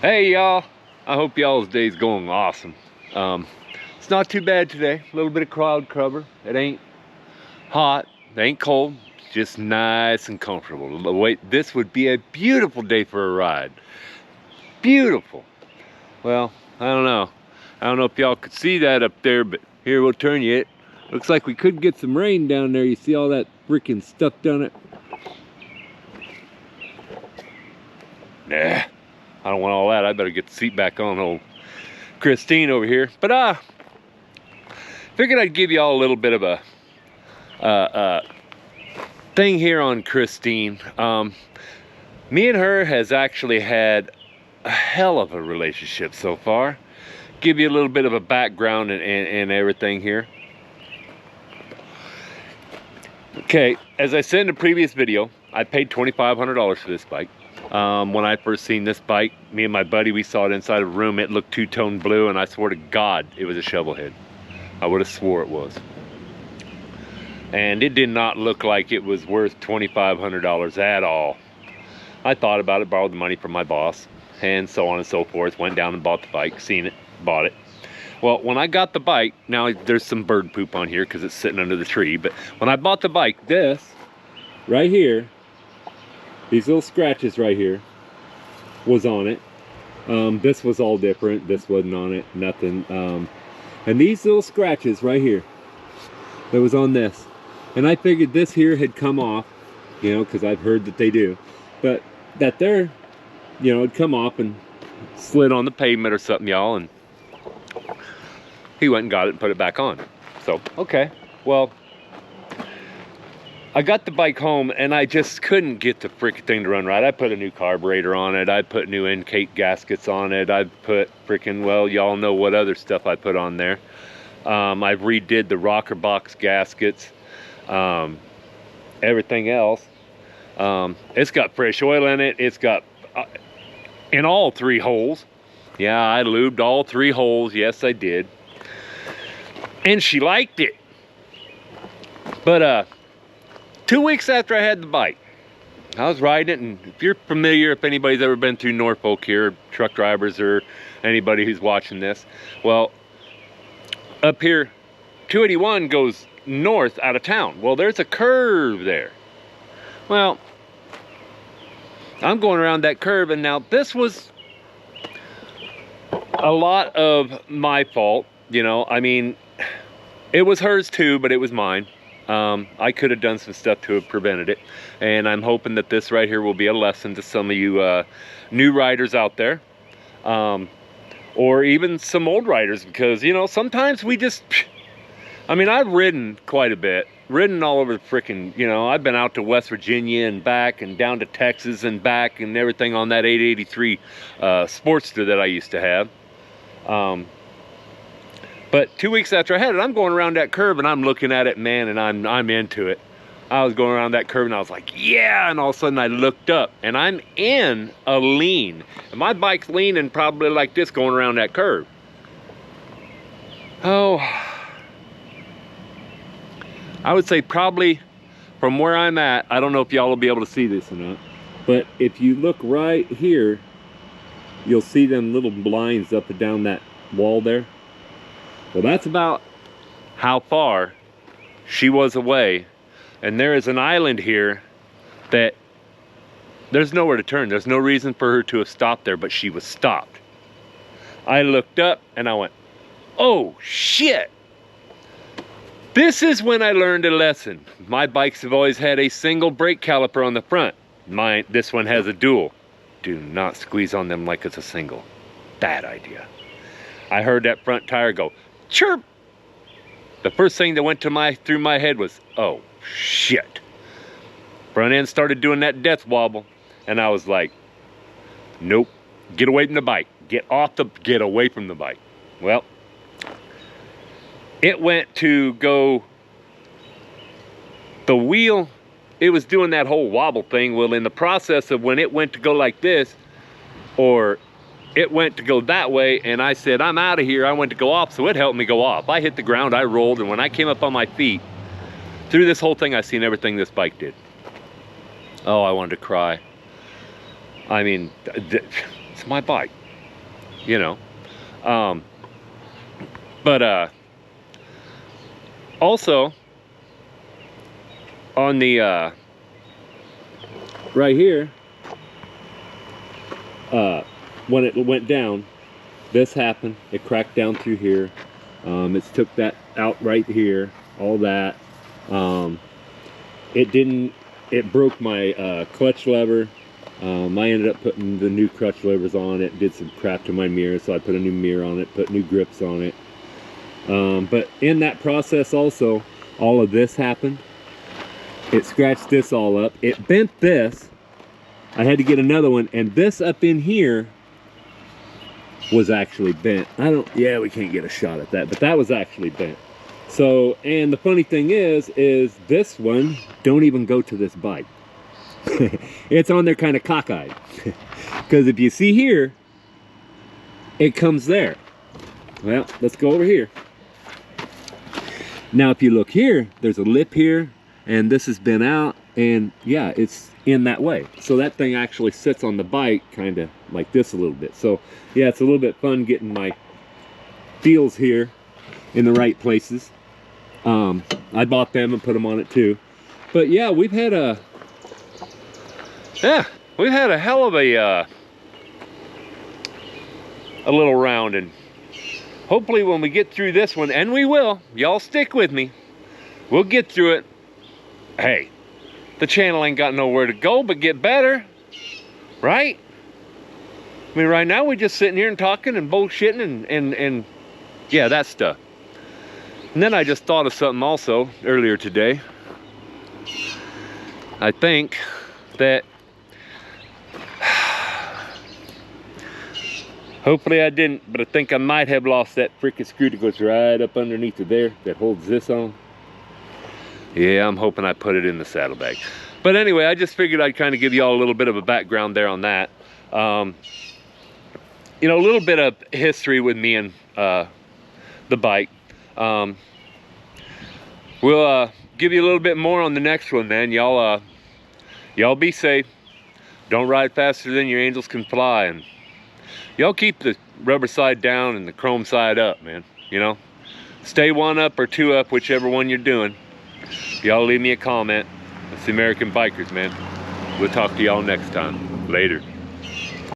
Hey y'all, I hope y'all's day's going awesome. It's not too bad today. A little bit of cloud cover. It ain't hot, it ain't cold, it's just nice and comfortable. Wait, this would be a beautiful day for a ride. Beautiful. Well, I don't know. I don't know if y'all could see that up there, but here, we'll turn you it. Looks like we could get some rain down there. You see all that freaking stuff down it? Nah. I don't want all that. I better get the seat back on old Christine over here. But figured I'd give you all a little bit of a thing here on Christine. Me and her has actually had a hell of a relationship so far. Give you a little bit of a background and everything here. Okay, as I said in the previous video, I paid $2,500 for this bike. When I first seen this bike, me and my buddy, we saw it inside a room. It looked two-tone blue, and I swear to God, it was a shovel head. I would have swore it was. And it did not look like it was worth $2,500 at all. I thought about it, borrowed the money from my boss, and so on and so forth. Went down and bought the bike, seen it, bought it. Well, when I got the bike, now there's some bird poop on here because it's sitting under the tree, but when I bought the bike, this right here, these little scratches right here was on it. This was all different. This wasn't on it, nothing. And these little scratches right here, that was on this. And I figured this here had come off, you know, because I've heard that they do. But that there, you know, it'd come off and slid on the pavement or something, y'all. And he went and got it and put it back on. So, okay, well, I got the bike home and I just couldn't get the freaking thing to run right. I put a new carburetor on it. I put new intake gaskets on it. I put freaking, well, y'all know what other stuff I put on there. I've redid the rocker box gaskets, everything else. It's got fresh oil in it. It's got, in all 3 holes. Yeah, I lubed all 3 holes. Yes, I did. And she liked it. But, 2 weeks after I had the bike, I was riding it, and if you're familiar, if anybody's ever been through Norfolk here, truck drivers or anybody who's watching this, well, up here, 281 goes north out of town. Well, there's a curve there. Well, I'm going around that curve, and now this was a lot of my fault, you know. I mean, it was hers too, but it was mine. I could have done some stuff to have prevented it, and I'm hoping that this right here will be a lesson to some of you new riders out there, or even some old riders, because, you know, sometimes we just, I mean, I've ridden quite a bit, ridden all over the frickin', you know, I've been out to West Virginia and back and down to Texas and back and everything on that 883 Sportster that I used to have. But 2 weeks after I had it, I'm going around that curve and I'm looking at it, man, and I'm into it. I was going around that curve and I was like, yeah, and all of a sudden I looked up and I'm in a lean. And my bike's leaning probably like this going around that curve. Oh, I would say probably from where I'm at, I don't know if y'all will be able to see this or not, but if you look right here, you'll see them little blinds up and down that wall there. Well, that's about how far she was away. And there is an island here that there's nowhere to turn. There's no reason for her to have stopped there, but she was stopped. I looked up and I went, oh shit. This is when I learned a lesson. My bikes have always had a single brake caliper on the front. This one has a dual. Do not squeeze on them like it's a single. Bad idea. I heard that front tire go, chirp. The first thing that went through my head was, oh shit. Front end started doing that death wobble, and I was like, nope, get away from the bike. Get away from the bike. Well, it went to go, the wheel, it was doing that whole wobble thing. Well, in the process of when it went to go like this, or it went to go that way, and I said, I'm out of here. I went to go off, so it helped me go off. I hit the ground, I rolled, and when I came up on my feet, through this whole thing, I seen everything this bike did. Oh, I wanted to cry. I mean, it's my bike. you know. But also on the right here, when it went down, this happened. It cracked down through here. It's took that out right here, all that. It broke my clutch lever. I ended up putting the new clutch levers on it, did some crap to my mirror, so I put a new mirror on it, put new grips on it. But in that process also, all of this happened. It scratched this all up. It bent this. I had to get another one, and this up in here was actually bent. Yeah, we can't get a shot at that, but that was actually bent. So, and the funny thing is this one don't even go to this bike. It's on there kind of cockeyed. Because if you see here, it comes there. Well, let's go over here. Now, if you look here, there's a lip here, and this has been out, and yeah, it's in that way. So that thing actually sits on the bike kind of like this a little bit. So yeah, it's a little bit fun getting my feels here in the right places. I bought them and put them on it too. But yeah, we've had a hell of a little round, and hopefully when we get through this one, and we will, y'all stick with me, we'll get through it. Hey, the channel ain't got nowhere to go but get better, right? I mean, right now we're just sitting here and talking and bullshitting and yeah, that stuff. And then I just thought of something also earlier today. I think that hopefully I didn't, but I think I might have lost that freaking screw that goes right up underneath of there that holds this on. Yeah, I'm hoping I put it in the saddlebag. But anyway, I just figured I'd kind of give you all a little bit of a background there on that. You know, a little bit of history with me and the bike. We'll give you a little bit more on the next one then. Y'all be safe. Don't ride faster than your angels can fly, and y'all keep the rubber side down and the chrome side up, man. You know, stay one up or two up, whichever one you're doing. Y'all leave me a comment. It's the American Bikers, man. We'll talk to y'all next time. Later.